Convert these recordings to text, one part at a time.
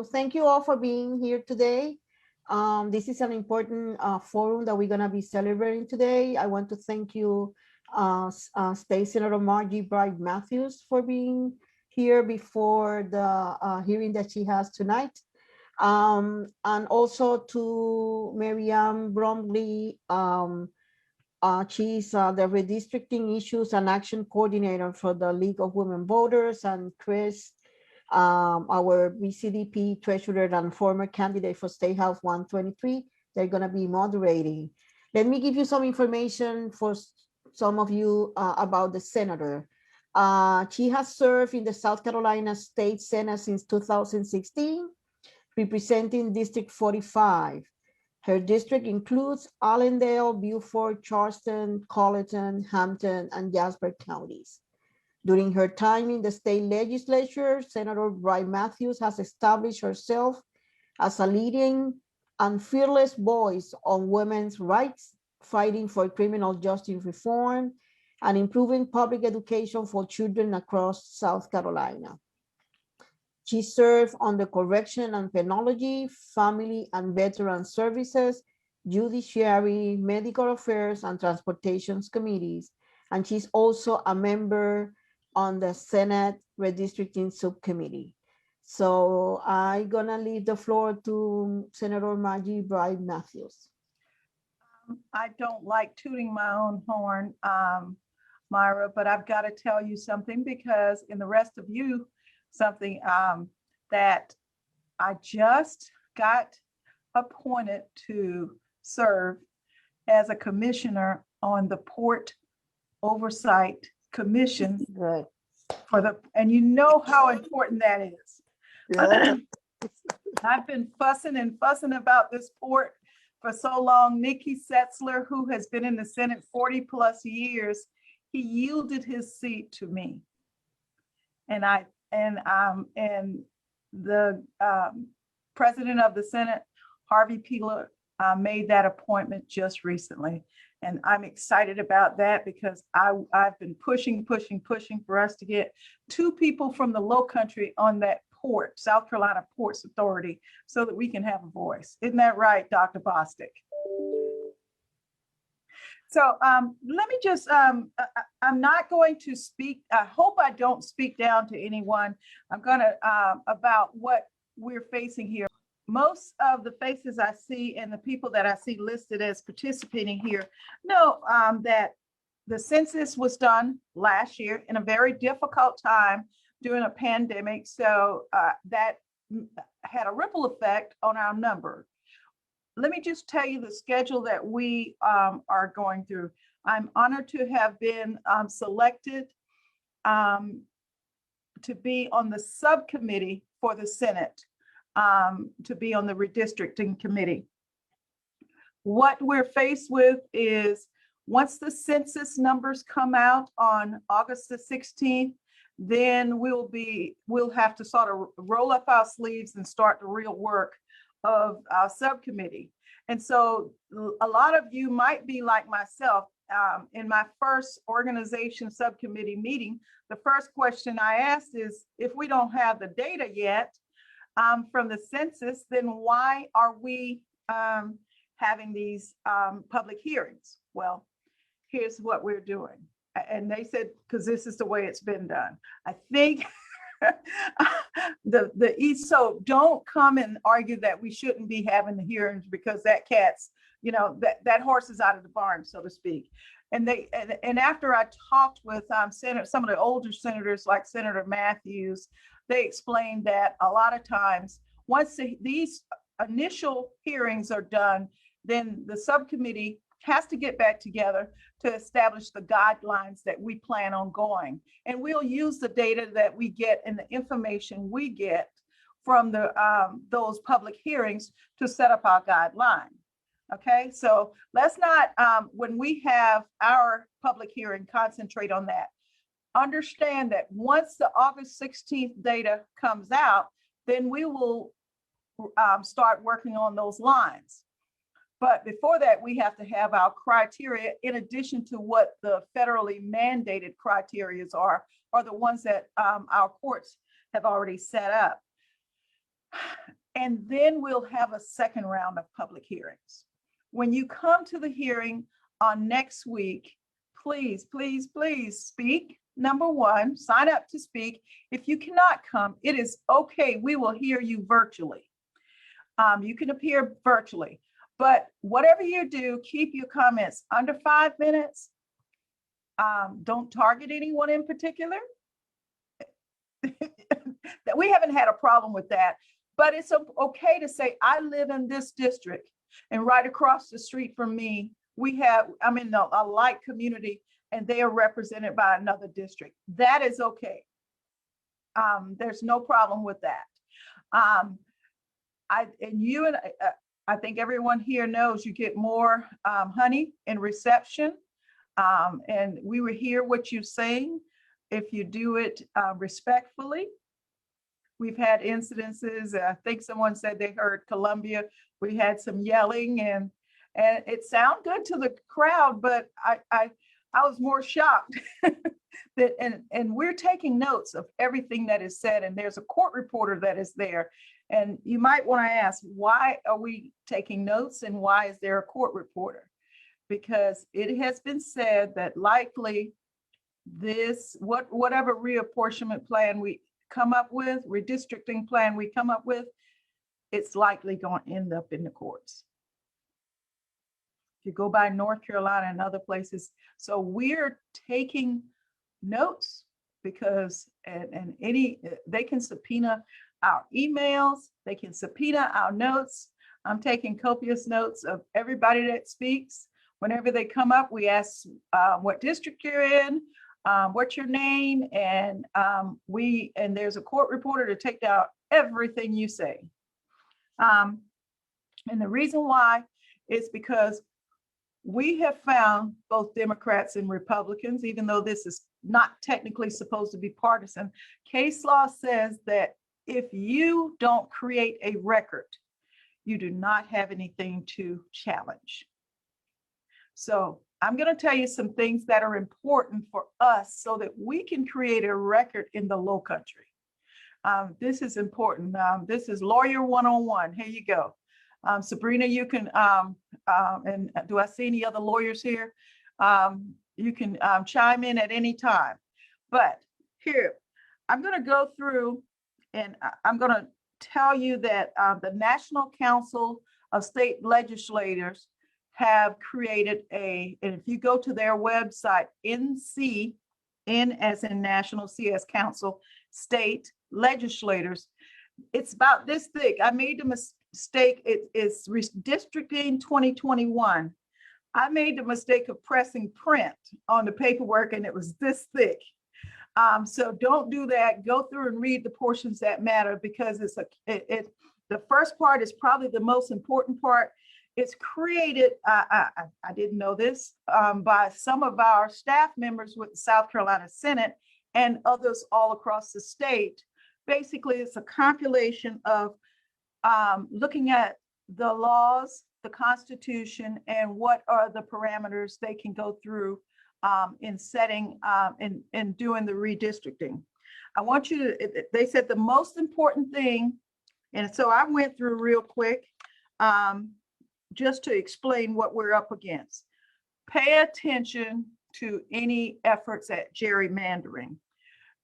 Thank you all for being here today. This is an important forum that we're going to be celebrating today. I want to thank you, State Senator Margie Bright Matthews, for being here before the hearing that she has tonight. And also to Miriam Bromley. She's the Redistricting Issues and Action Coordinator for the League of Women Voters, and Chris, our BCDP treasurer and former candidate for State House 123. They're going to be moderating. Let me give you some information for some of you about the senator. She has served in the South Carolina State Senate since 2016, representing District 45. Her district includes Allendale, Beaufort, Charleston, Colleton, Hampton, and Jasper counties. During her time in the state legislature, Senator Bright Matthews has established herself as a leading and fearless voice on women's rights, fighting for criminal justice reform, and improving public education for children across South Carolina. She served on the Correction and Penology, Family and Veteran Services, Judiciary, Medical Affairs, and Transportation Committees. And she's also a member on the Senate Redistricting Subcommittee. So I'm gonna leave the floor to Senator Margie Bright Matthews. I don't like tooting my own horn, Myra, but I've got to tell you something, because in the rest of you, something that I just got appointed to serve as a commissioner on the Port Oversight Commission. Good. And you know how important that is. Yeah. I've been fussing about this port for so long. Nikki Setzler, who has been in the Senate 40 plus years, he yielded his seat to me. And the president of the Senate, Harvey Peeler, made that appointment just recently. And I'm excited about that, because I've been pushing for us to get 2 people from the Low Country on that port, South Carolina Ports Authority, so that we can have a voice. Isn't that right, Dr. Bostic? So let me just, I'm not going to speak, I hope I don't speak down to anyone. I'm gonna, about what we're facing here. Most of the faces I see and the people that I see listed as participating here know that the census was done last year in a very difficult time during a pandemic. So that had a ripple effect on our number. Let me just tell you the schedule that we are going through. I'm honored to have been selected to be on the subcommittee for the Senate, to be on the redistricting committee. What we're faced with is, once the census numbers come out on August the 16th, then we'll have to sort of roll up our sleeves and start the real work of our subcommittee. And so a lot of you might be like myself. In my first organization subcommittee meeting, the first question I asked is, if we don't have the data yet from the census, then why are we having these public hearings? Well, here's what we're doing. And they said, because this is the way it's been done. I think so don't come and argue that we shouldn't be having the hearings, because that cat's, that horse is out of the barn, so to speak. And after I talked with some of the older senators, like Senator Matthews, they explained that a lot of times, once these initial hearings are done, then the subcommittee has to get back together to establish the guidelines that we plan on going. And we'll use the data that we get and the information we get from those public hearings to set up our guideline. Okay, so let's not, when we have our public hearing, concentrate on that. Understand that once the August 16th data comes out, then we will start working on those lines. But before that, we have to have our criteria, in addition to what the federally mandated criteria are, or the ones that our courts have already set up. And then we'll have a second round of public hearings. When you come to the hearing on next week, please, please, please speak. Number one, sign up to speak. If you cannot come, it is okay. We will hear you virtually. You can appear virtually, but whatever you do, keep your comments under 5 minutes. Don't target anyone in particular. That we haven't had a problem with that, but it's okay to say, I live in this district, and right across the street from me, I'm in a light community, and they are represented by another district. That is okay. There's no problem with that. I think everyone here knows you get more honey in reception, and we will hear what you're saying if you do it respectfully. We've had incidences. I think someone said they heard Columbia. We had some yelling, and it sounded good to the crowd, but I was more shocked that, and we're taking notes of everything that is said, and there's a court reporter that is there. And you might want to ask, why are we taking notes, and why is there a court reporter? Because it has been said that likely whatever reapportionment plan we come up with, redistricting plan we come up with, it's likely going to end up in the courts. If you go by North Carolina and other places. So we're taking notes because, they can subpoena our emails, they can subpoena our notes. I'm taking copious notes of everybody that speaks. Whenever they come up, we ask what district you're in, what's your name, and there's a court reporter to take down everything you say. And the reason why is because we have found, both Democrats and Republicans, even though this is not technically supposed to be partisan, case law says that if you don't create a record, you do not have anything to challenge. So I'm going to tell you some things that are important for us so that we can create a record in the Low Country. This is important. This is Lawyer 101. Here you go. Sabrina, you can, and do I see any other lawyers here? You can chime in at any time. But here, I'm going to go through, and I'm going to tell you that the National Council of State Legislators have created and if you go to their website, NC, N as in National, C as Council, State Legislators, it's about this thick. I made the mistake, it's Redistricting 2021. I made the mistake of pressing print on the paperwork, and it was this thick. So don't do that. Go through and read the portions that matter, because the first part is probably the most important part. It's created, I didn't know this, by some of our staff members with the South Carolina Senate and others all across the state. Basically, it's a compilation of looking at the laws, the Constitution, and what are the parameters they can go through in setting in doing the redistricting. I want you to, they said the most important thing, and so I went through real quick just to explain what we're up against. Pay attention to any efforts at gerrymandering.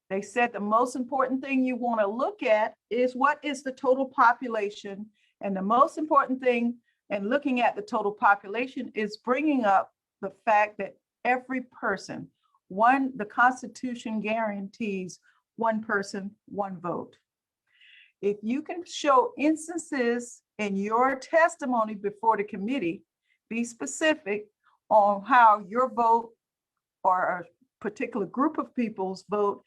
They said the most important thing you want to look at is what is the total population, and the most important thing in looking at the total population is bringing up the fact that every person, the Constitution guarantees one person, one vote. If you can show instances in your testimony before the committee, be specific on how your vote or a particular group of people's vote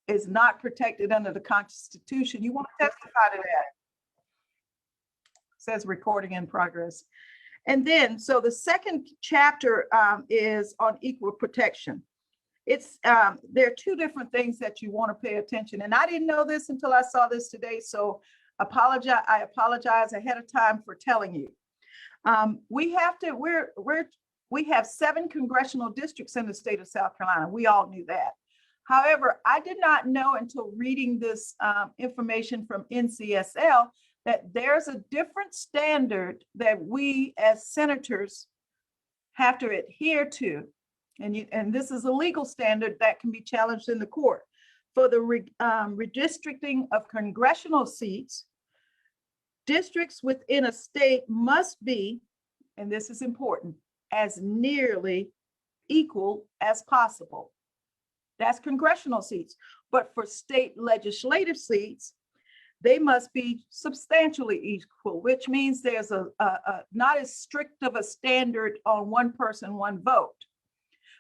is not protected under the Constitution, you want to testify to that. It says recording in progress. And then, so the second chapter is on equal protection. It's there are two different things that you want to pay attention. And I didn't know this until I saw this today. So I apologize ahead of time for telling you. We have 7 congressional districts in the state of South Carolina. We all knew that. However, I did not know until reading this information from NCSL that there's a different standard that we as senators have to adhere to. And this is a legal standard that can be challenged in the court. For the redistricting of congressional seats, districts within a state must be, and this is important, as nearly equal as possible. That's congressional seats. But for state legislative seats, they must be substantially equal, which means there's a not as strict of a standard on one person, one vote.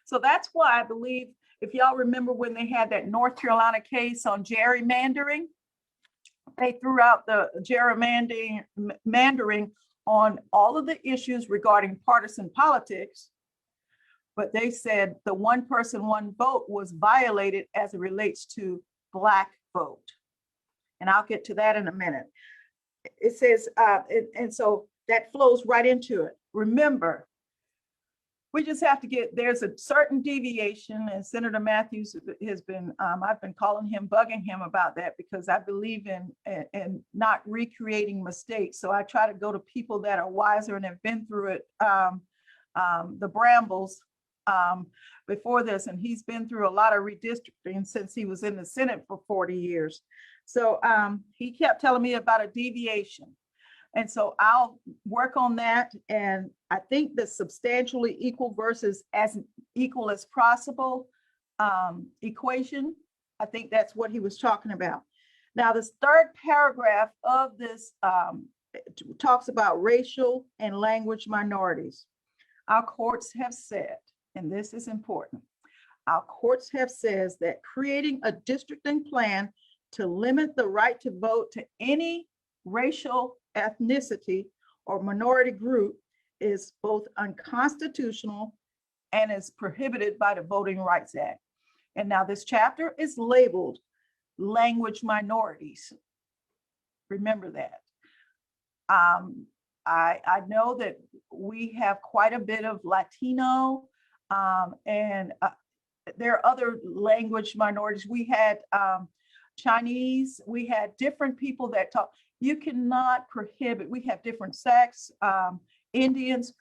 So that's why I believe, if y'all remember when they had that North Carolina case on gerrymandering, they threw out the gerrymandering on all of the issues regarding partisan politics, but they said the one person, one vote was violated as it relates to Black vote. And I'll get to that in a minute. It says, and so that flows right into it. Remember, we just have to there's a certain deviation, and Senator Matthews has been, I've been calling him, bugging him about that, because I believe in not recreating mistakes. So I try to go to people that are wiser and have been through it, the Brambles before this, and he's been through a lot of redistricting since he was in the Senate for 40 years. So he kept telling me about a deviation. And so I'll work on that. And I think the substantially equal versus as equal as possible equation, I think that's what he was talking about. Now, this third paragraph of this talks about racial and language minorities. Our courts have said, and this is important, our courts have said that creating a districting plan to limit the right to vote to any racial, ethnicity, or minority group is both unconstitutional and is prohibited by the Voting Rights Act. And now this chapter is labeled language minorities. Remember that. I know that we have quite a bit of Latino, and there are other language minorities. We had Chinese, we had different people that talk. You cannot prohibit, we have different sects, Indians.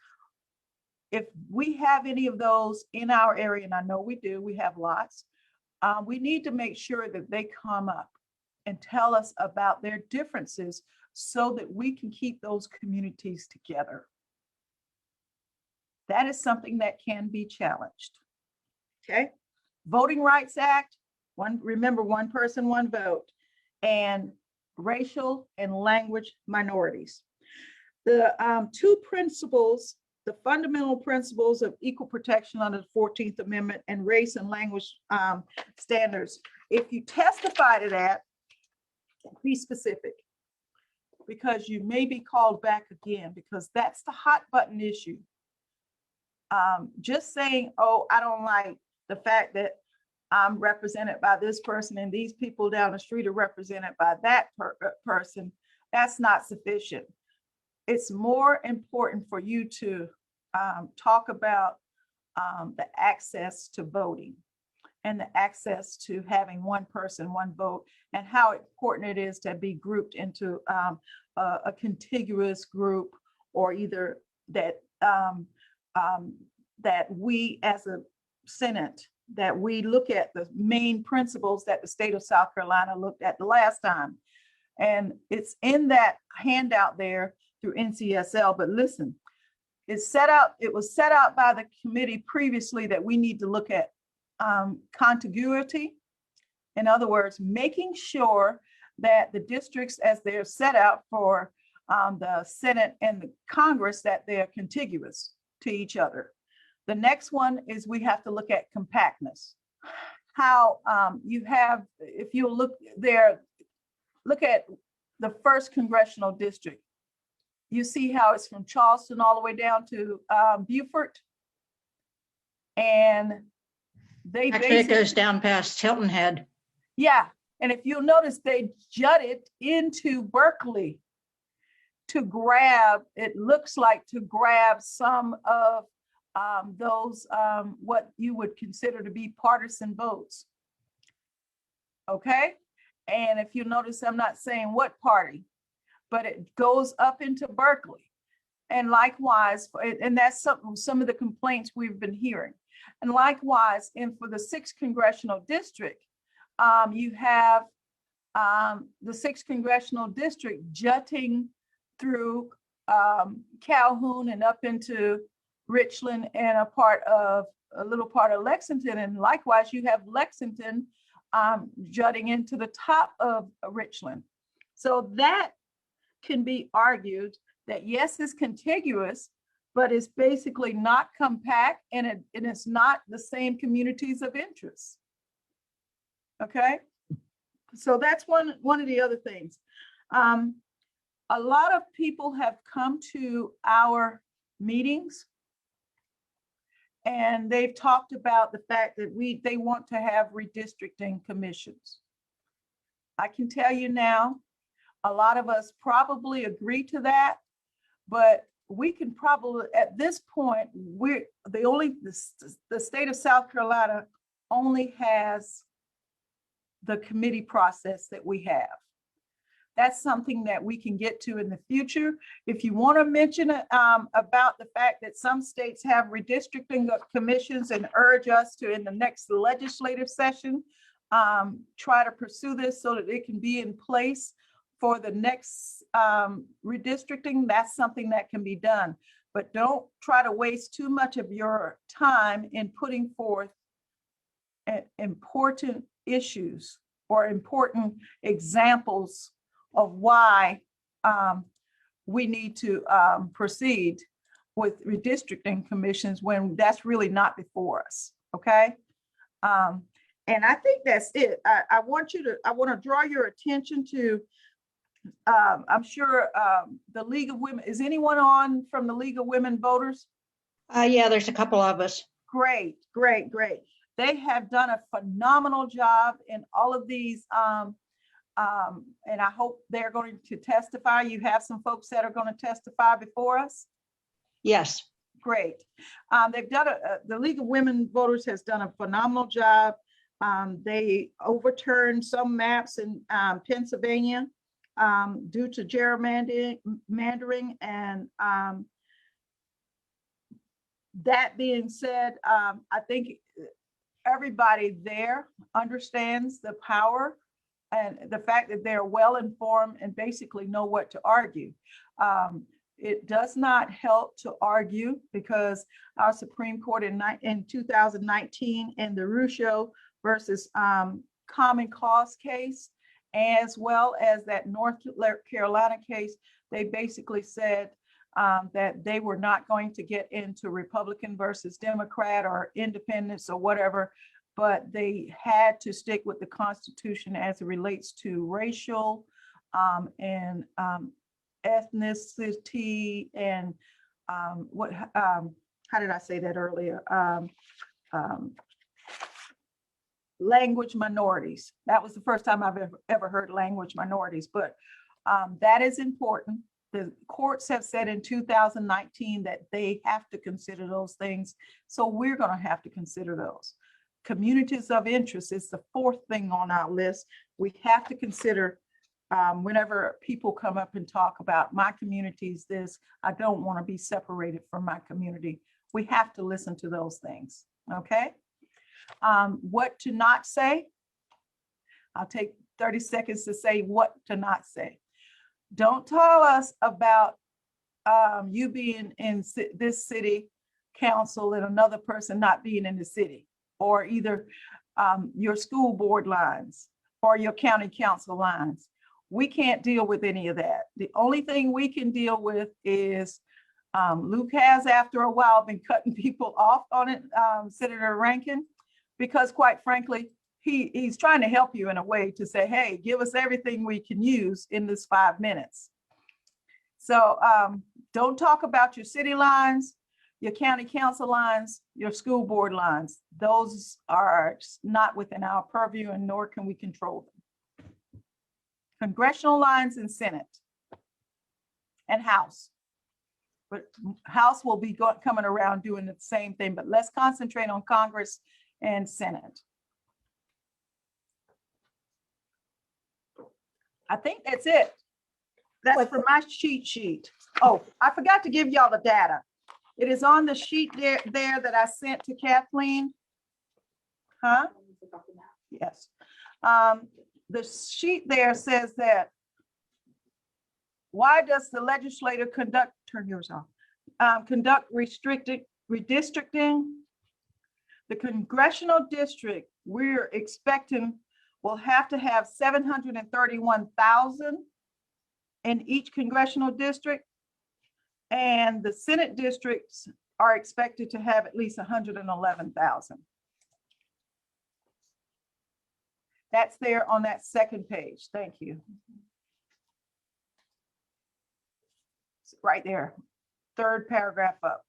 If we have any of those in our area, and I know we do, we have lots, we need to make sure that they come up and tell us about their differences so that we can keep those communities together. That is something that can be challenged. Okay, Voting Rights Act, remember, one person, one vote, and racial and language minorities. The two principles, the fundamental principles of equal protection under the 14th Amendment and race and language standards. If you testify to that, be specific, because you may be called back again, because that's the hot button issue. Just saying, oh, I don't like the fact that I'm represented by this person and these people down the street are represented by that person, that's not sufficient. It's more important for you to talk about the access to voting and the access to having one person, one vote, and how important it is to be grouped into a contiguous group, or either that that we as a Senate, that we look at the main principles that the state of South Carolina looked at the last time. And it's in that handout there through NCSL, but listen, it was set out by the committee previously that we need to look at contiguity. In other words, making sure that the districts, as they're set out for the Senate and the Congress, that they're contiguous to each other. The next one is we have to look at compactness. How you have, if you look there, look at the first congressional district. You see how it's from Charleston all the way down to Beaufort. And they actually it goes down past Hilton Head. Yeah, and if you'll notice, they jutted into Berkeley to grab, it looks like, to grab some of those what you would consider to be partisan votes. okay? And if you notice, I'm not saying what party, but it goes up into Berkeley. And likewise, and that's some of the complaints we've been hearing. And likewise, for the 6th Congressional District, you have the 6th Congressional District jutting through Calhoun and up into Richland and a little part of Lexington. And likewise, you have Lexington jutting into the top of Richland. So that can be argued that yes, it's contiguous, but it's basically not compact, and it's not the same communities of interest. Okay, so that's one of the other things. A lot of people have come to our meetings, and they've talked about the fact that they want to have redistricting commissions. I can tell you now, a lot of us probably agree to that, but we can probably, at this point, the state of South Carolina only has the committee process that we have. That's something that we can get to in the future. If you want to mention about the fact that some states have redistricting commissions and urge us to, in the next legislative session, try to pursue this so that it can be in place for the next redistricting, that's something that can be done. But don't try to waste too much of your time in putting forth important issues or important examples of why we need to proceed with redistricting commissions when that's really not before us, okay? And I think that's it. I want to draw your attention to, I'm sure the League of Women, is anyone on from the League of Women Voters? Yeah, there's a couple of us. Great, great, great. They have done a phenomenal job in all of these, and I hope they're going to testify. You have some folks that are going to testify before us? Yes. Great. They've done the League of Women Voters has done a phenomenal job. They overturned some maps in Pennsylvania due to gerrymandering, and that being said, I think everybody there understands the power and the fact that they're well informed and basically know what to argue. It does not help to argue because our Supreme Court in 2019 in the Ruscio versus Common Cause case, as well as that North Carolina case, they basically said that they were not going to get into Republican versus Democrat or independents or whatever, but they had to stick with the Constitution as it relates to racial and ethnicity and how did I say that earlier? Language minorities. That was the first time I've ever heard language minorities, but that is important. The courts have said in 2019 that they have to consider those things. So we're going to have to consider those. Communities of interest is the fourth thing on our list. We have to consider whenever people come up and talk about my community's this, I don't want to be separated from my community. We have to listen to those things, okay? What to not say? I'll take 30 seconds to say what to not say. Don't tell us about you being in this city council and another person not being in the city, or either your school board lines or your county council lines. We can't deal with any of that. The only thing we can deal with is Luke has, after a while, been cutting people off on it, Senator Rankin, because quite frankly, he's trying to help you in a way to say, hey, give us everything we can use in this 5 minutes. So don't talk about your city lines, your county council lines, your school board lines. Those are not within our purview, and nor can we control them. Congressional lines and Senate and House. But House will be coming around doing the same thing, but let's concentrate on Congress and Senate. I think that's it. That's What- for my cheat sheet. Oh, I forgot to give y'all the data. It is on the sheet there that I sent to Kathleen. Huh? Yes. The sheet there says that, why does the legislator conduct, turn yours off, conduct redistricting? The congressional district we're expecting will have to have 731,000 in each congressional district. And the Senate districts are expected to have at least 111,000. That's there on that second page. Thank you. Right there, third paragraph up.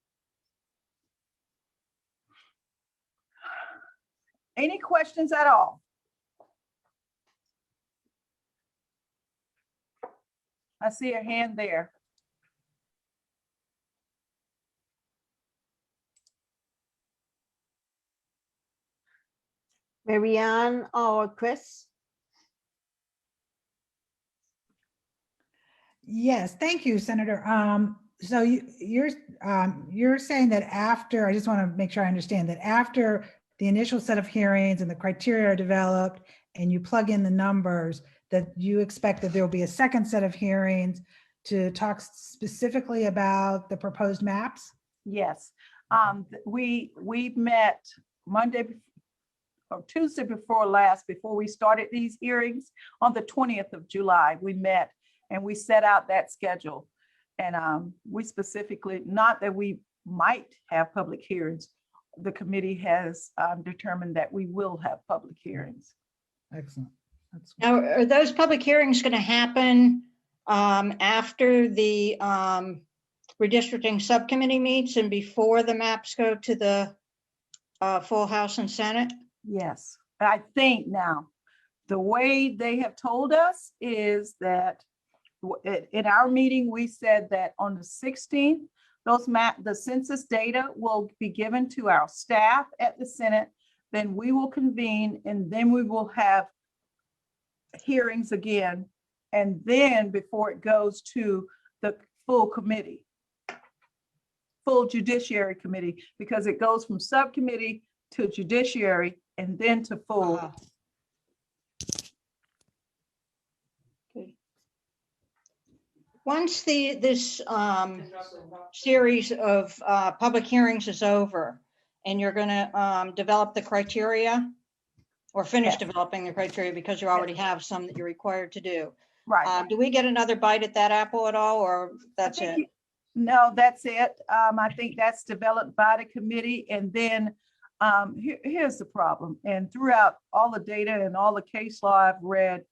Any questions at all? I see a hand there. Marianne or Chris? Yes, thank you, Senator. So you're saying that after, I just want to make sure I understand that after the initial set of hearings and the criteria are developed and you plug in the numbers, that you expect that there will be a second set of hearings to talk specifically about the proposed maps? Yes, we met Monday or Tuesday before last, before we started these hearings. On the 20th of July, we met and we set out that schedule. And we specifically, not that we might have public hearings, the committee has determined that we will have public hearings. Excellent. That's Now, are those public hearings going to happen after the redistricting subcommittee meets and before the maps go to the full House and Senate? Yes, I think now, the way they have told us is that in our meeting, we said that on the 16th, the census data will be given to our staff at the Senate. Then we will convene and then we will have hearings again. And then before it goes to the full committee, full Judiciary Committee, because it goes from subcommittee to Judiciary and then to full. Uh-huh. Okay. Once this series of public hearings is over and you're going to develop the criteria or finish Yes. developing the criteria because you already have some that you're required to do. Right. Do we get another bite at that apple at all, or that's I it? think No, that's it. I think that's developed by the committee. And then here's the problem. And throughout all the data and all the case law I've read,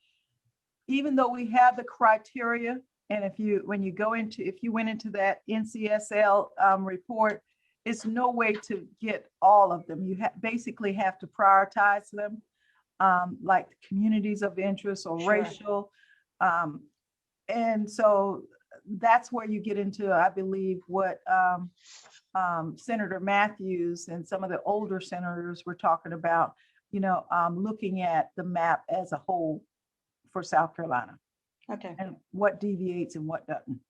even though we have the criteria, and if you went into that NCSL report, it's no way to get all of them. You basically have to prioritize them, like communities of interest or Sure. racial. And so that's where you get into, I believe, what Senator Matthews and some of the older senators were talking about, looking at the map as a whole for South Carolina Okay. and what deviates and what doesn't.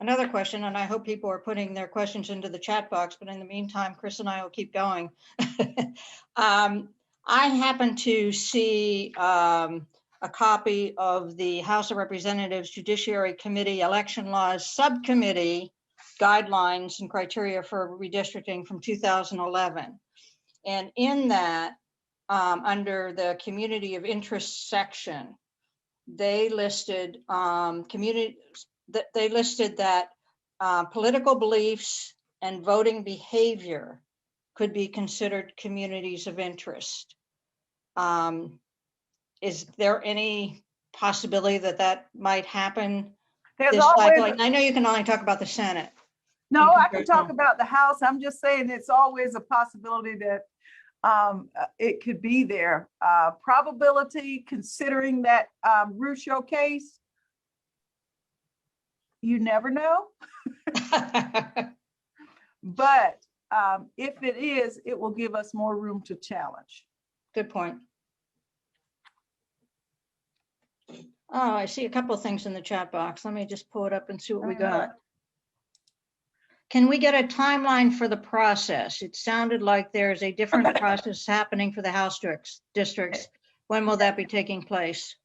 Another question, and I hope people are putting their questions into the chat box, but in the meantime, Chris and I will keep going. I happen to see a copy of the House of Representatives Judiciary Committee Election Laws Subcommittee Guidelines and Criteria for Redistricting from 2011. And in that, under the Community of Interest section, they listed that political beliefs and voting behavior could be considered communities of interest. Is there any possibility that might happen There's this always, cycle? I know you can only talk about the Senate. no, I can congressional. talk about the House. I'm just saying it's always a possibility that it could be there. Probability, considering that Ruscio case, you never know. But if it is, it will give us more room to challenge. Good point. Oh, I see a couple of things in the chat box. Let me just pull it up and see what we got. Can we get a timeline for the process? It sounded like there's a different process happening for the House districts. When will that be taking place?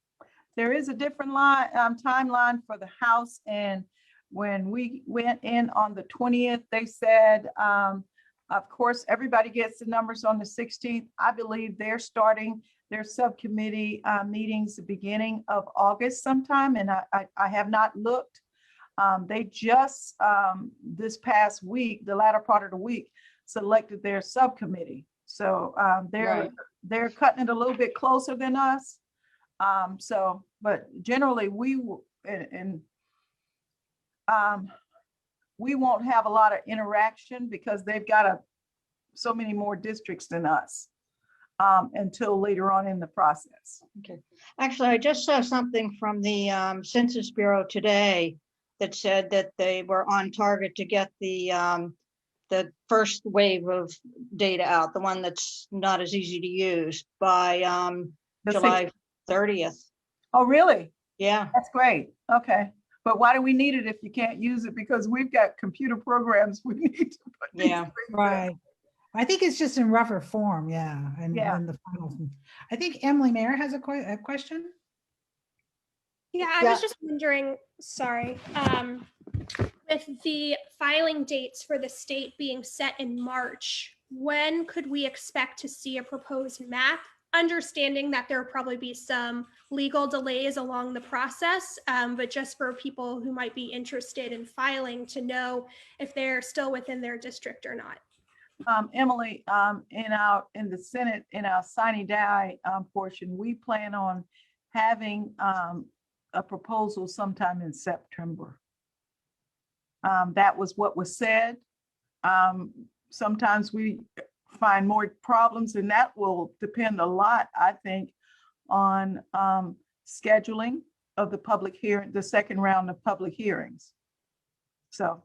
There is a different timeline for the House, and when we went in on the 20th, they said, of course, everybody gets the numbers on the 16th. I believe they're starting their subcommittee meetings the beginning of August sometime, and I have not looked. They just this past week, the latter part of the week, selected their subcommittee. So they're cutting it a little bit closer than us. But generally we won't have a lot of interaction because they've got so many more districts than us until later on in the process. Okay. Actually, I just saw something from the Census Bureau today that said that they were on target to get the first wave of data out, the one that's not as easy to use, by July 30th. Oh, really? Yeah. That's great. Okay. But why do we need it if you can't use it? Because we've got computer programs we need to put these things in. Right. I think it's just in rougher form. Yeah. And the final. I think Emily Mayer has a question. Yeah, I was just wondering, sorry, with the filing dates for the state being set in March, when could we expect to see a proposed map? Understanding that there will probably be some legal delays along the process, but just for people who might be interested in filing to know if they're still within their district or not. Emily, in the Senate, in our sine die portion, we plan on having a proposal sometime in September. That was what was said. Sometimes we find more problems, and that will depend a lot, I think, on scheduling of the public hearing, the second round of public hearings. So.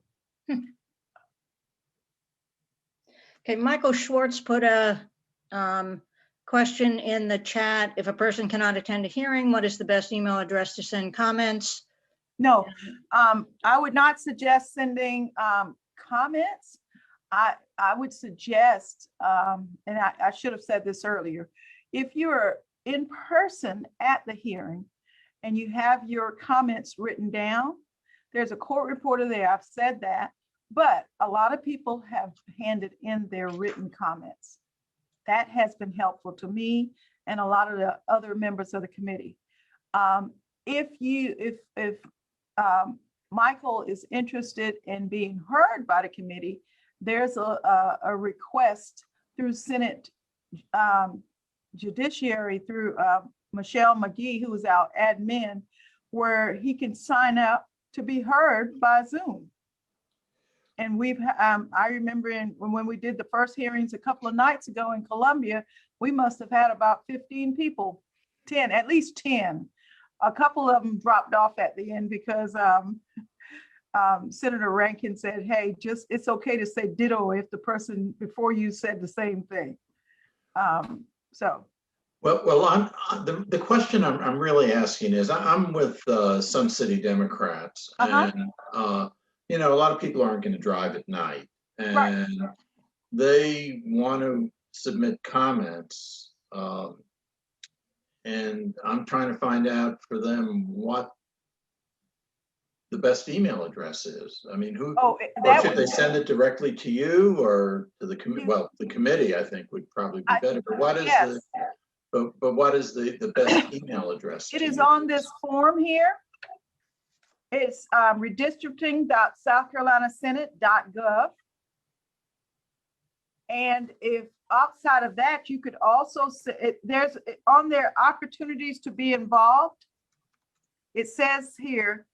Okay, Michael Schwartz put a question in the chat. If a person cannot attend a hearing, what is the best email address to send comments? No, I would not suggest sending comments. I would suggest, and I should have said this earlier, if you're in person at the hearing and you have your comments written down, there's a court reporter there, I've said that, but a lot of people have handed in their written comments. That has been helpful to me and a lot of the other members of the committee. If Michael is interested in being heard by the committee, there's a request through Senate Judiciary through Michelle McGee, who is our admin, where he can sign up to be heard by Zoom. And I remember when we did the first hearings a couple of nights ago in Columbia, we must have had about 15 people, at least 10. A couple of them dropped off at the end because Senator Rankin said, hey, it's okay to say ditto if the person before you said the same thing. Well, the question I'm really asking is, I'm with Sun City Democrats, and a lot of people aren't going to drive at night, and they want to submit comments, and I'm trying to find out for them what the best email address is. I mean, or should they send it directly to you or to the committee? Well, the committee, I think, would probably be better. But what is what is the best email address? It is on this form here. It's redistricting.southcarolinasenate.gov. And if outside of that, you could also say there's on there opportunities to be involved. It says here,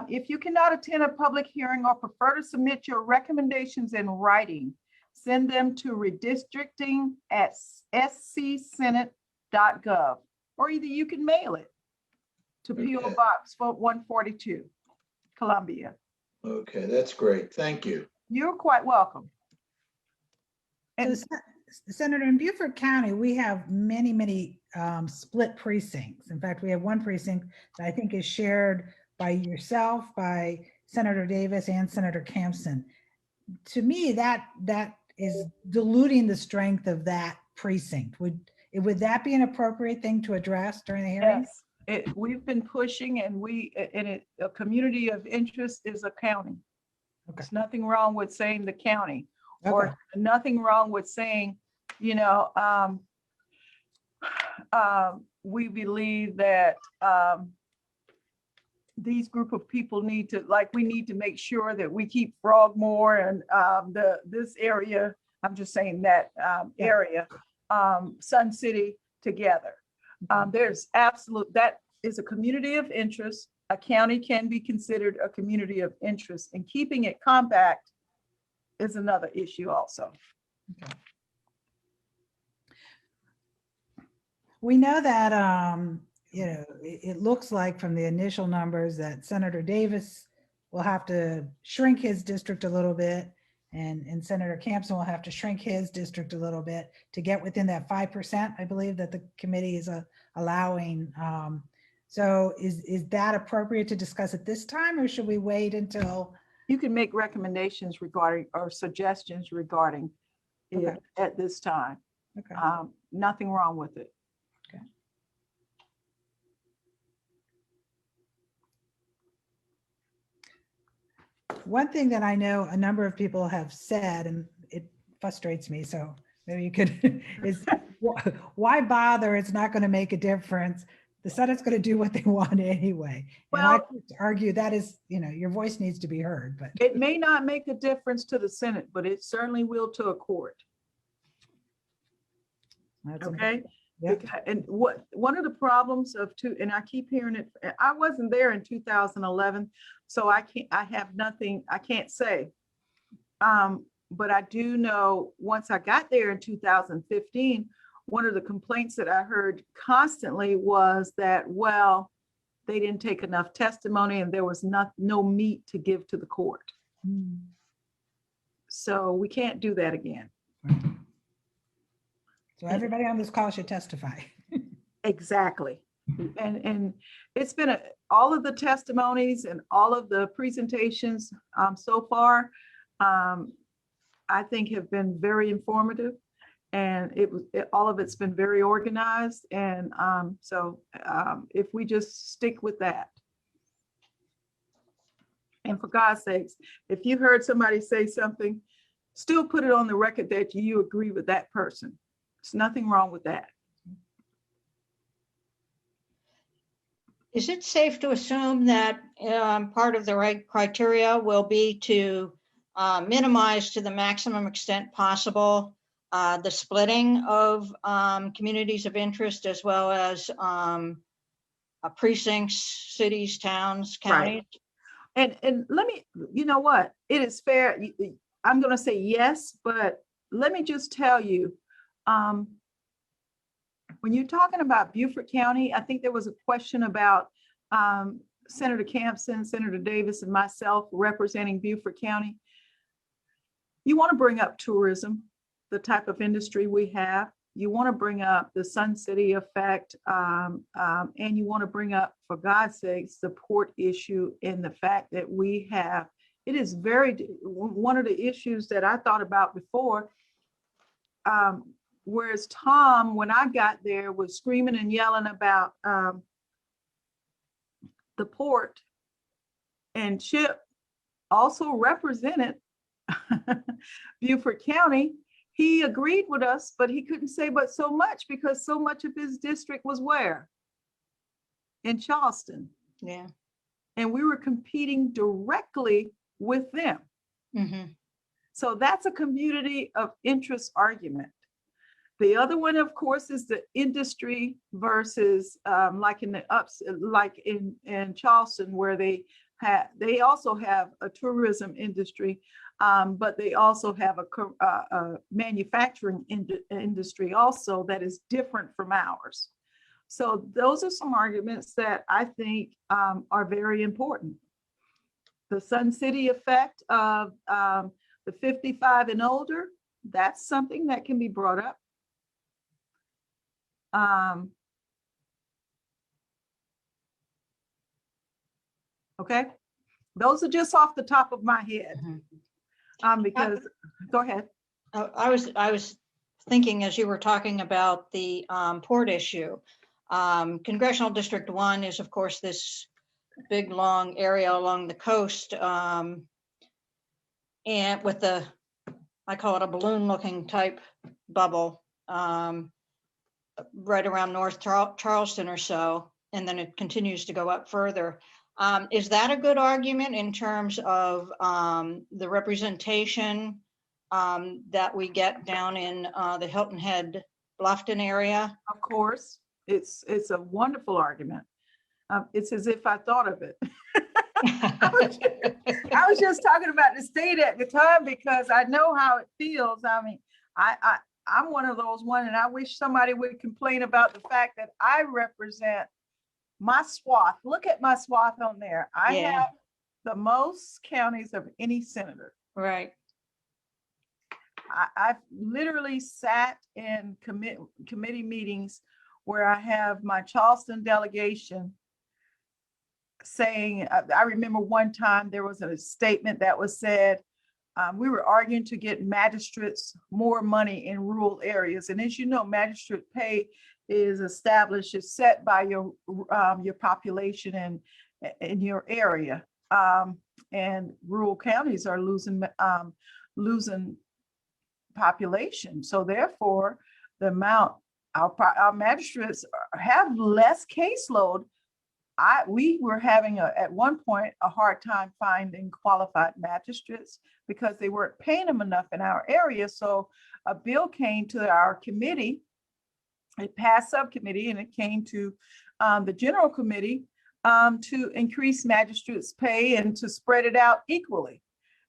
if you cannot attend a public hearing or prefer to submit your recommendations in writing, send them to redistricting@scsenate.gov, or either you can mail it to P.O. Box 142, Columbia. Okay, that's great. Thank you. You're quite welcome. And so, Senator, in Beaufort County, we have many split precincts. In fact, we have one precinct that I think is shared by yourself, by Senator Davis and Senator Campson. To me, that is diluting the strength of that precinct. Would that be an appropriate thing to address during the hearing? Yes, we've been pushing, and a community of interest is a county. Okay. There's nothing wrong with saying the county, Okay. or nothing wrong with saying, you know, we believe that these group of people need to, like, we need to make sure that we keep Frogmore and this area, I'm just saying that area, Sun City together. There's that is a community of interest. A county can be considered a community of interest, and keeping it compact is another issue also. Okay. We know that, you know, it looks like from the initial numbers that Senator Davis will have to shrink his district a little bit, and Senator Campson will have to shrink his district a little bit to get within that 5%, I believe, that the committee is allowing. So is that appropriate to discuss at this time, or should we wait until? You can make recommendations regarding, or suggestions regarding it at this time. Okay. Nothing wrong with it. Okay. One thing that I know a number of people have said, and it frustrates me, so maybe you could, is why bother? It's not going to make a difference. The Senate's going to do what they want anyway. Well, and I argue that is, you know, your voice needs to be heard. But it may not make a difference to the Senate, but it certainly will to a court. Okay. Yep. And one of the problems of and I keep hearing it, I wasn't there in 2011, so I can't say. But I do know once I got there in 2015, one of the complaints that I heard constantly was that, well, they didn't take enough testimony and there was no meat to give to the court. So we can't do that again. So everybody on this call should testify. Exactly. And it's been all of the testimonies and all of the presentations so far, I think have been very informative, and all of it's been very organized. And so if we just stick with that. And for God's sakes, if you heard somebody say something, still put it on the record that you agree with that person. There's nothing wrong with that. Is it safe to assume that part of the right criteria will be to minimize to the maximum extent possible the splitting of communities of interest, as well as precincts, cities, towns, counties? Right. And let me, you know what, it is fair. I'm going to say yes, but let me just tell you, when you're talking about Beaufort County, I think there was a question about Senator Campson, Senator Davis, and myself representing Beaufort County. You want to bring up tourism, the type of industry we have. You want to bring up the Sun City effect, and you want to bring up, for God's sakes, the port issue and the fact that we have, it is one of the issues that I thought about before. Whereas Tom, when I got there, was screaming and yelling about the port, and Chip also represented Beaufort County. He agreed with us, but he couldn't say but so much, because so much of his district was where? In Charleston. Yeah. And we were competing directly with them. Mm-hmm. So that's a community of interest argument. The other one, of course, is the industry versus like in the like in Charleston, where they also have a tourism industry, but they also have a manufacturing industry also that is different from ours. So those are some arguments that I think are very important. The Sun City effect of the 55 and older, that's something that can be brought up. Okay, those are just off the top of my head. Because go ahead. I was thinking as you were talking about the port issue. Congressional District 1 is, of course, this big, long area along the coast, and with the, I call it a balloon-looking type bubble, right around North Charleston or so, and then it continues to go up further. Is that a good argument in terms of the representation that we get down in the Hilton Head, Bluffton area? Of course, it's a wonderful argument. It's as if I thought of it. I was just talking about the state at the time because I know how it feels. I mean, I'm one of those and I wish somebody would complain about the fact that I represent my swath. Look at my swath on there. I have the most counties of any senator. Right. I've literally sat in committee meetings where I have my Charleston delegation saying, I remember one time there was a statement that was said, we were arguing to get magistrates more money in rural areas. And as you know, magistrate pay is established, is set by your population and in your area. And rural counties are losing population. So therefore, the amount our magistrates have less caseload. We were having at one point a hard time finding qualified magistrates because they weren't paying them enough in our area. So a bill came to our committee. It passed subcommittee and it came to the general committee to increase magistrates' pay and to spread it out equally.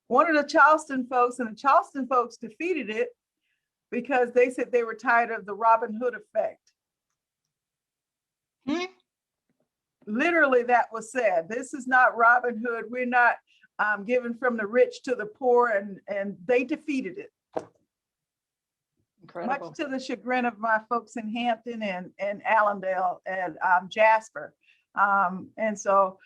One of the Charleston folks defeated it because they said they were tired of the Robin Hood effect. Literally, that was said. This is not Robin Hood. We're not giving from the rich to the poor, and they defeated it. Incredible. Much to the chagrin of my folks in Hampton and Allendale and Jasper. And so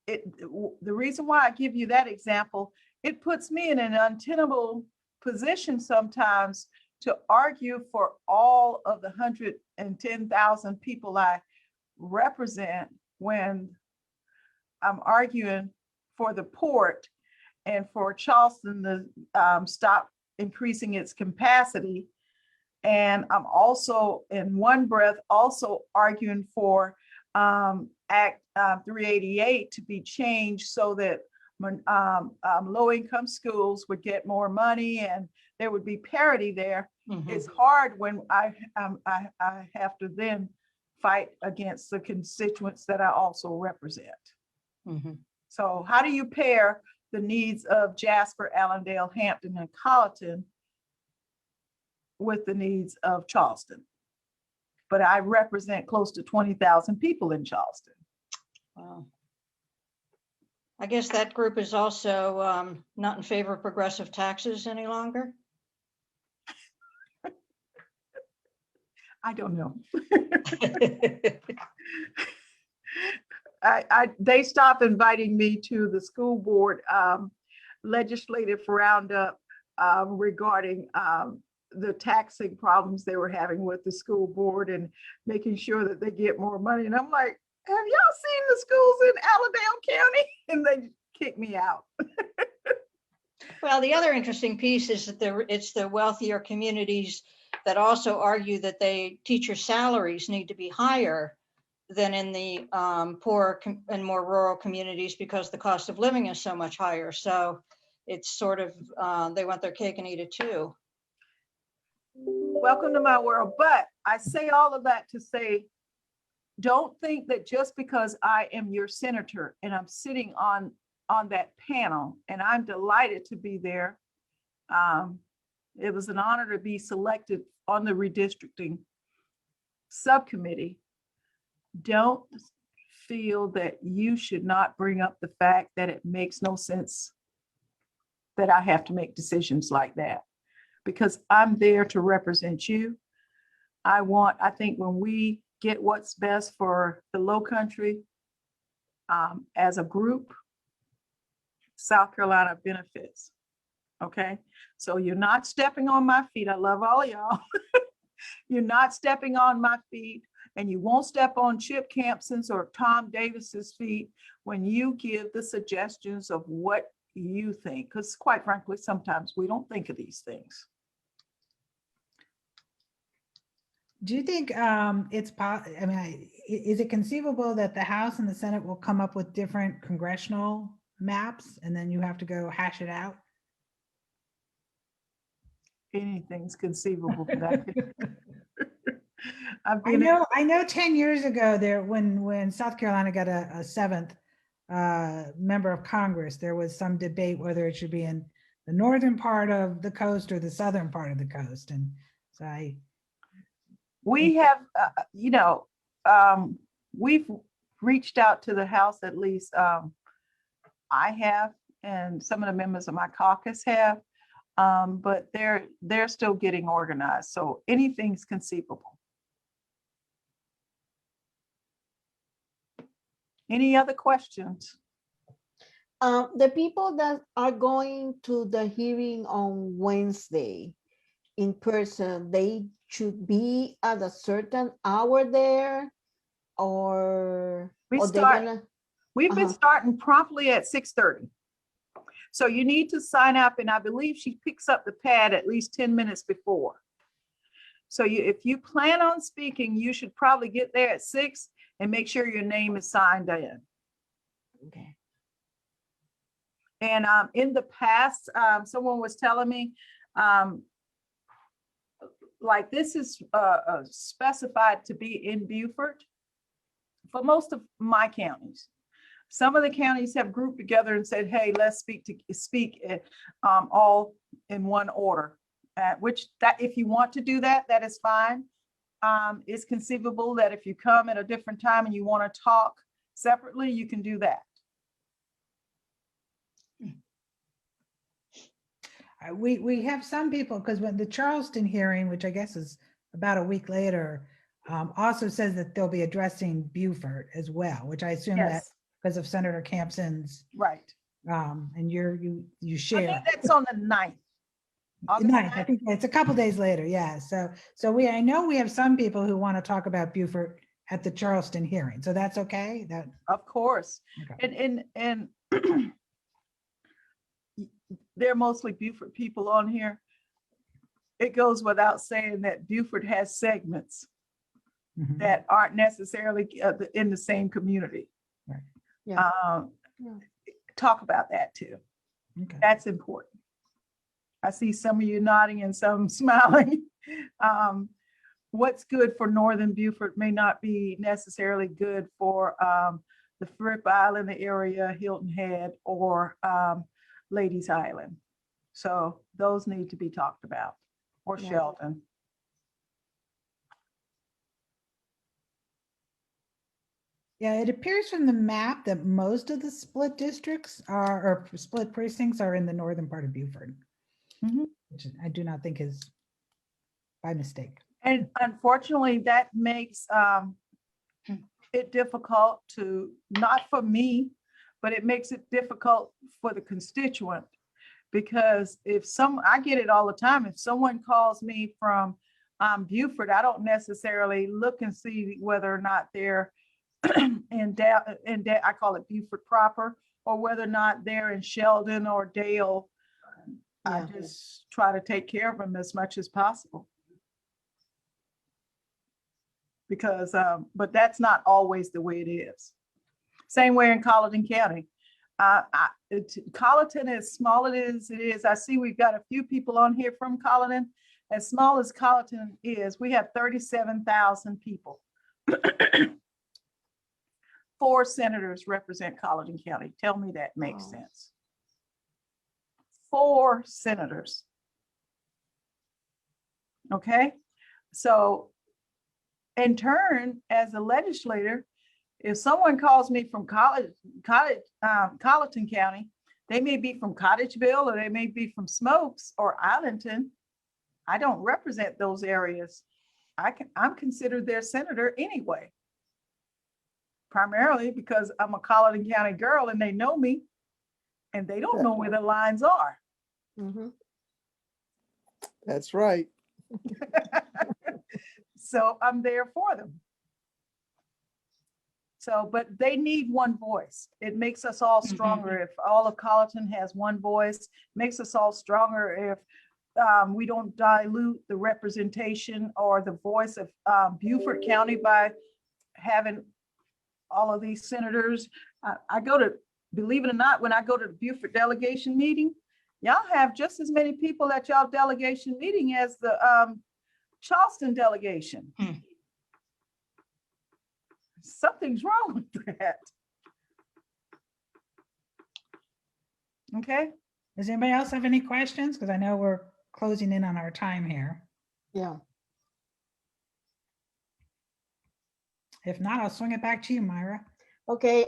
the reason why I give you that example, it puts me in an untenable position sometimes to argue for all of the 110,000 people I represent when I'm arguing for the port and for Charleston to stop increasing its capacity. And I'm also in one breath also arguing for Act 388 to be changed so that low-income schools would get more money and there would be parity there. It's hard when I have to then fight against the constituents that I also represent. So how do you pair the needs of Jasper, Allendale, Hampton, and Colleton with the needs of Charleston? But I represent close to 20,000 people in Charleston. Wow. I guess that group is also not in favor of progressive taxes any longer. I don't know. They stopped inviting me to the school board legislative roundup regarding the taxing problems they were having with the school board and making sure that they get more money. And I'm like, have y'all seen the schools in Allendale County? And they kicked me out. Well, the other interesting piece is that it's the wealthier communities that also argue that teacher salaries need to be higher than in the poorer and more rural communities because the cost of living is so much higher. So it's sort of, they want their cake and eat it too. Welcome to my world. But I say all of that to say, don't think that just because I am your senator and I'm sitting on that panel and I'm delighted to be there. It was an honor to be selected on the redistricting subcommittee. Don't feel that you should not bring up the fact that it makes no sense that I have to make decisions like that, because I'm there to represent you. I think when we get what's best for the Low Country as a group, South Carolina benefits. Okay, so you're not stepping on my feet. I love all of y'all. You're not stepping on my feet, and you won't step on Chip Campson's or Tom Davis's feet when you give the suggestions of what you think, because quite frankly, sometimes we don't think of these things. Do you think is it conceivable that the House and the Senate will come up with different congressional maps and then you have to go hash it out? Anything's conceivable for that. I know 10 years ago there, when South Carolina got a seventh member of Congress, there was some debate whether it should be in the northern part of the coast or the southern part of the coast. And so we have, we've reached out to the House, at least I have, and some of the members of my caucus have, but they're still getting organized. So anything's conceivable. Any other questions? The people that are going to the hearing on Wednesday in person, they should be at a certain hour there, or We've been starting promptly at 6:30. So you need to sign up, and I believe she picks up the pad at least 10 minutes before. So if you plan on speaking, you should probably get there at 6 and make sure your name is signed in. Okay. And in the past, someone was telling me, like this is specified to be in Beaufort for most of my counties. Some of the counties have grouped together and said, hey, let's speak all in one order, which that if you want to do that, that is fine. It's conceivable that if you come at a different time and you want to talk separately, you can do that. We have some people, because when the Charleston hearing, which I guess is about a week later, also says that they'll be addressing Beaufort as well, which I assume that because of Senator Campson's. Right. And you share. I think that's on the 9th. The 9th. I think it's a couple days later. Yeah. So I know we have some people who want to talk about Beaufort at the Charleston hearing. So that's okay. Of course. Okay. And they're mostly Beaufort people on here. It goes without saying that Beaufort has segments that aren't necessarily in the same community. Right. Yeah. Talk about that too. Okay. That's important. I see some of you nodding and some smiling. What's good for Northern Beaufort may not be necessarily good for the Fripp Island area, Hilton Head, or Ladies Island. So those need to be talked about, or Sheldon. Yeah, it appears from the map that most of the split districts or split precincts are in the northern part of Beaufort, which I do not think is by mistake. And unfortunately, that makes it difficult to, not for me, but it makes it difficult for the constituent, because I get it all the time. If someone calls me from Beaufort, I don't necessarily look and see whether or not they're I call it Beaufort proper, or whether or not they're in Sheldon or Dale. I just try to take care of them as much as possible. Because, but that's not always the way it is. Same way in Colleton County. Colleton, as small as it is, I see we've got a few people on here from Colleton. As small as Colleton is, we have 37,000 people. 4 senators represent Colleton County. Tell me that makes sense. 4 senators. Okay, so in turn, as a legislator, if someone calls me from Colleton County, they may be from Cottageville, or they may be from Smokes or Arlington. I don't represent those areas. I'm considered their senator anyway, primarily because I'm a Colleton County girl and they know me. and they don't know where the lines are. Mhm. That's right. So I'm there for them. So, but they need one voice. It makes us all stronger. If all of Colleton has one voice, makes us all stronger. If we don't dilute the representation or the voice of Beaufort County by having all of these senators. I go to, believe it or not, when I go to the Beaufort delegation meeting, y'all have just as many people at y'all delegation meeting as the Charleston delegation. Something's wrong with that. Okay. Does anybody else have any questions? Because I know we're closing in on our time here. Yeah. If not, I'll swing it back to you, Myra. Okay.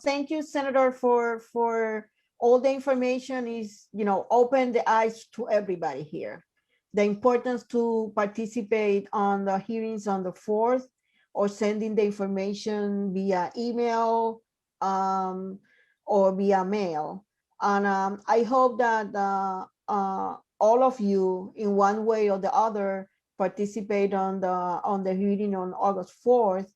Thank you, Senator, for all the information. Is, open the eyes to everybody here. The importance to participate on the hearings on the 4th, or sending the information via email or via mail. And I hope that all of you, in one way or the other, participate on the hearing on August 4th.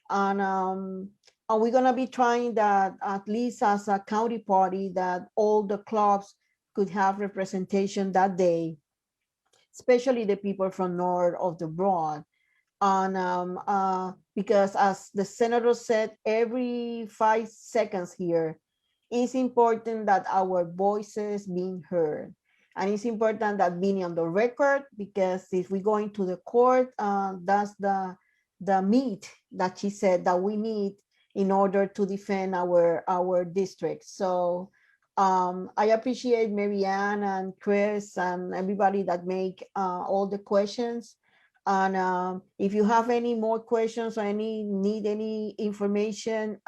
And we're gonna be trying that, at least as a county party, that all the clubs could have representation that day, especially the people from north of the Broad. And because, as the senator said, every 5 seconds here, it's important that our voices being heard. And it's important that being on the record, because if we go into the court, that's the meat that she said that we need in order to defend our district. So I appreciate Marianne and Chris and everybody that make all the questions. And if you have any more questions or need any information,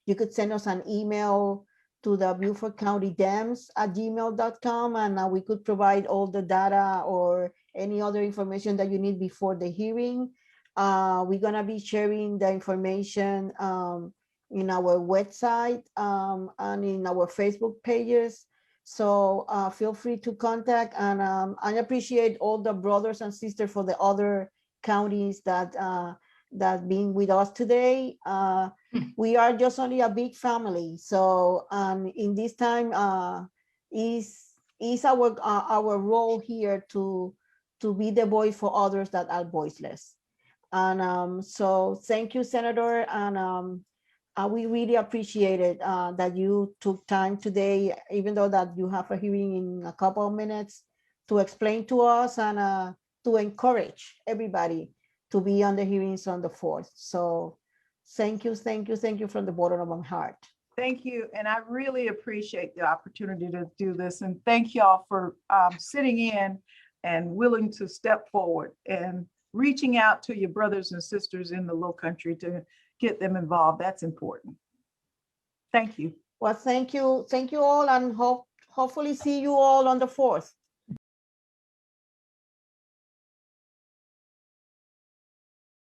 you could send us an email to the Beaufort County Dems at gmail.com, and we could provide all the data or any other information that you need before the hearing. We're gonna be sharing the information in our website and in our Facebook pages. So feel free to contact, and I appreciate all the brothers and sisters for the other counties that being with us today. We are just only a big family. So in this time is our role here to be the voice for others that are voiceless. And so thank you, Senator, and we really appreciate it that you took time today, even though that you have a hearing in a couple of minutes, to explain to us and to encourage everybody to be on the hearings on the 4th. So thank you from the bottom of my heart. Thank you. And I really appreciate the opportunity to do this. And thank y'all for sitting in and willing to step forward and reaching out to your brothers and sisters in the Low Country to get them involved. That's important. Thank you. Well, thank you all, and hopefully see you all on the 4th.